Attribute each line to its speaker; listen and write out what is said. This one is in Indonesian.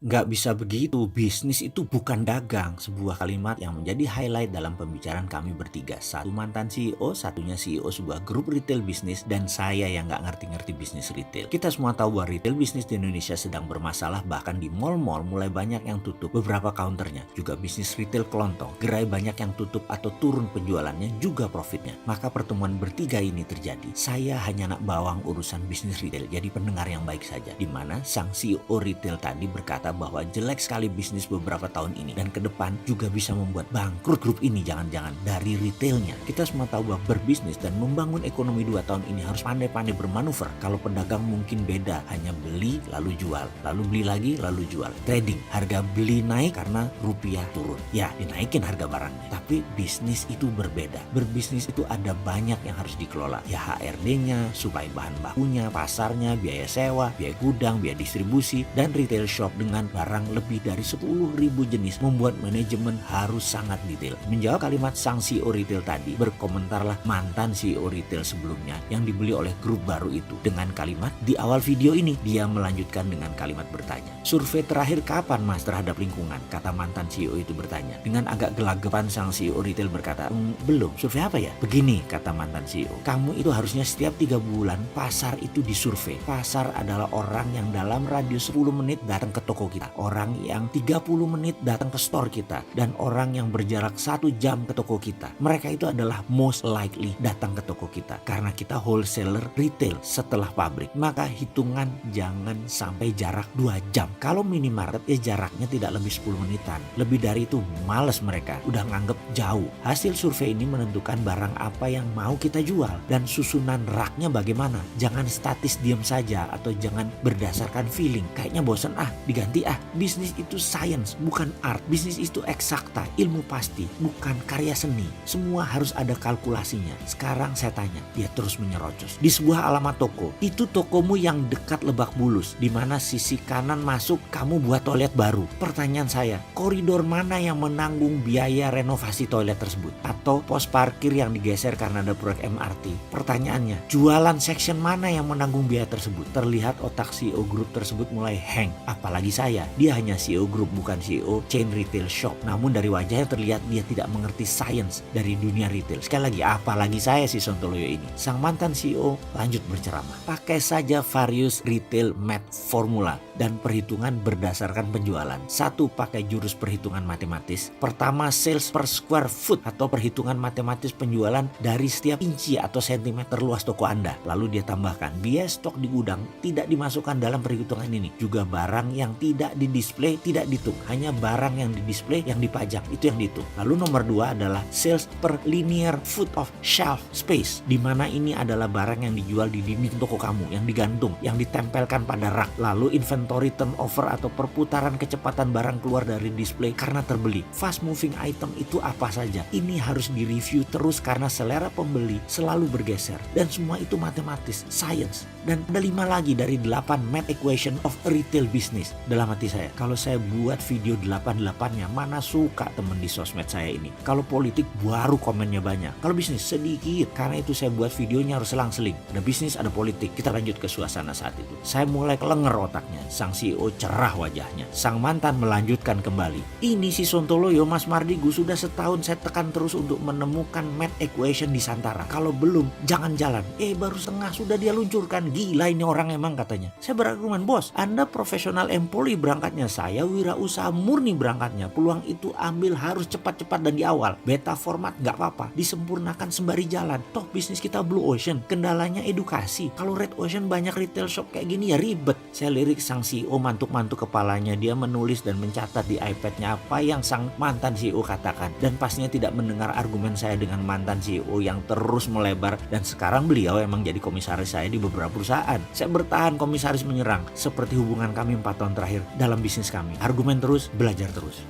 Speaker 1: Nggak bisa begitu, bisnis itu bukan dagang. Sebuah kalimat yang menjadi highlight dalam pembicaraan kami bertiga. Satu mantan CEO, satunya CEO sebuah grup retail bisnis, dan saya yang nggak ngerti-ngerti bisnis retail. Kita semua tahu bahwa retail bisnis di Indonesia sedang bermasalah, bahkan di mall-mall mulai banyak yang tutup beberapa counternya. Juga bisnis retail kelontong, gerai banyak yang tutup atau turun penjualannya, juga profitnya. Maka pertemuan bertiga ini terjadi. Saya hanya anak bawang urusan bisnis retail, jadi pendengar yang baik saja. Di mana sang CEO retail tadi berkata bahwa jelek sekali bisnis beberapa tahun ini dan ke depan juga bisa membuat bangkrut grup ini, jangan-jangan dari retailnya. Kita semua tahu bahwa berbisnis dan membangun ekonomi 2 tahun ini harus pandai-pandai bermanuver. Kalau pedagang mungkin beda, hanya beli lalu jual, lalu beli lagi lalu jual. Trading, harga beli naik karena rupiah turun, ya dinaikin harga barangnya. Tapi bisnis itu berbeda. Berbisnis itu ada banyak yang harus dikelola, ya HRD-nya, suplai bahan bakunya, pasarnya, biaya sewa, biaya gudang, biaya distribusi, dan retail shop dengan barang lebih dari 10.000 jenis membuat manajemen harus sangat detail. Menjawab kalimat sang CEO retail tadi, berkomentarlah mantan CEO retail sebelumnya yang dibeli oleh grup baru itu dengan kalimat di awal video ini. Dia melanjutkan dengan kalimat bertanya, "Survei terakhir kapan mas terhadap lingkungan?" Kata mantan CEO itu bertanya. Dengan agak gelagapan sang CEO retail berkata, "Belum, survei apa ya?" "Begini," kata mantan CEO, "kamu itu harusnya setiap 3 bulan pasar itu disurvei. Pasar adalah orang yang dalam radius 10 menit datang ke toko kita, orang yang 30 menit datang ke store kita, dan orang yang berjarak 1 jam ke toko kita. Mereka itu adalah most likely datang ke toko kita karena kita wholesaler retail setelah pabrik. Maka hitungan jangan sampai jarak 2 jam. Kalau minimarket ya jaraknya tidak lebih 10 menitan. Lebih dari itu males mereka, udah nganggep jauh. Hasil survei ini menentukan barang apa yang mau kita jual dan susunan raknya bagaimana. Jangan statis diam saja atau jangan berdasarkan feeling. Kayaknya bosen diganti Bisnis itu science, bukan art. Bisnis itu eksakta, ilmu pasti, bukan karya seni. Semua harus ada kalkulasinya. Sekarang saya tanya," dia terus menyerocos, "di sebuah alamat toko, itu tokomu yang dekat Lebak Bulus, di mana sisi kanan masuk kamu buat toilet baru. Pertanyaan saya, koridor mana yang menanggung biaya renovasi toilet tersebut? Atau pos parkir yang digeser karena ada proyek MRT? Pertanyaannya, jualan section mana yang menanggung biaya tersebut?" Terlihat otak CEO grup tersebut mulai hang. Apalagi saya, dia hanya CEO grup bukan CEO chain retail shop. Namun dari wajahnya terlihat dia tidak mengerti science dari dunia retail. Sekali lagi, apalagi saya si Sontoloyo ini. Sang mantan CEO lanjut berceramah. "Pakai saja various retail math formula dan perhitungan berdasarkan penjualan. Satu, pakai jurus perhitungan matematis. Pertama, sales per square foot atau perhitungan matematis penjualan dari setiap inci atau sentimeter luas toko Anda." Lalu dia tambahkan, biaya stok di gudang tidak dimasukkan dalam perhitungan ini. Juga barang yang tidak didisplay tidak dihitung, hanya barang yang didisplay yang dipajang itu yang dihitung. Lalu nomor 2 adalah sales per linear foot of shelf space, di mana ini adalah barang yang dijual di dinding toko kamu, yang digantung, yang ditempelkan pada rak. Lalu inventory turnover atau perputaran kecepatan barang keluar dari display karena terbeli. Fast moving item itu apa saja? Ini harus direview terus karena selera pembeli selalu bergeser, dan semua itu matematis, science. Dan ada 5 lagi dari 8 math equation of a retail business. Dalam hati saya, kalau saya buat video 8-8-nya, mana suka temen di sosmed saya ini. Kalau politik baru komennya banyak, kalau bisnis sedikit. Karena itu saya buat videonya harus selang-seling. Ada bisnis, ada politik. Kita lanjut ke suasana saat itu. Saya mulai kelenger otaknya. Sang CEO cerah wajahnya. Sang mantan melanjutkan kembali, "Ini si Sontoloyo, Mas Mardigu, sudah setahun saya tekan terus untuk menemukan math equation di Santara. Kalau belum, jangan jalan." Baru setengah sudah dia luncurkan. Gila ini orang emang, katanya. Saya berargumen, "Bos, Anda profesional employee berangkatnya, saya wirausaha murni berangkatnya. Peluang itu ambil harus cepat-cepat dan di awal. Beta format gak apa-apa, disempurnakan sembari jalan. Toh bisnis kita blue ocean, kendalanya edukasi. Kalau red ocean banyak retail shop kayak gini ya ribet." Saya lirik sang CEO mantuk-mantuk kepalanya. Dia menulis dan mencatat di iPad-nya apa yang sang mantan CEO katakan. Dan pastinya tidak mendengar argumen saya dengan mantan CEO yang terus melebar. Dan sekarang beliau emang jadi komisaris saya di beberapa perusahaan. Saya bertahan, komisaris menyerang. Seperti hubungan kami 4 tahun terakhir dalam bisnis kami. Argumen terus, belajar terus.